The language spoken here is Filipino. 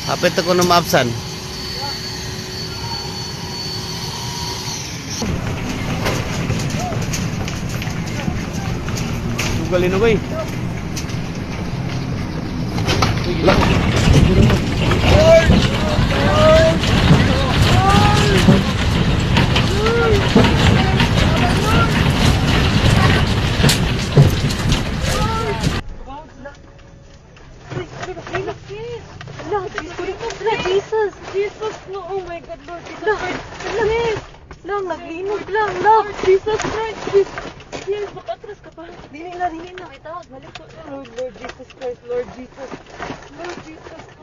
Hapit ako na maapsan. Tugalin ako eh. Jesus! Jesus! No! Oh my God, Lord Jesus Christ! Yes! Lang, naglinog lang! Lang! Jesus Christ! Yes! Makatras ka pa! Dili na! May tawag! Balik ko! Lord Jesus Christ! Lord Jesus! Lord Jesus!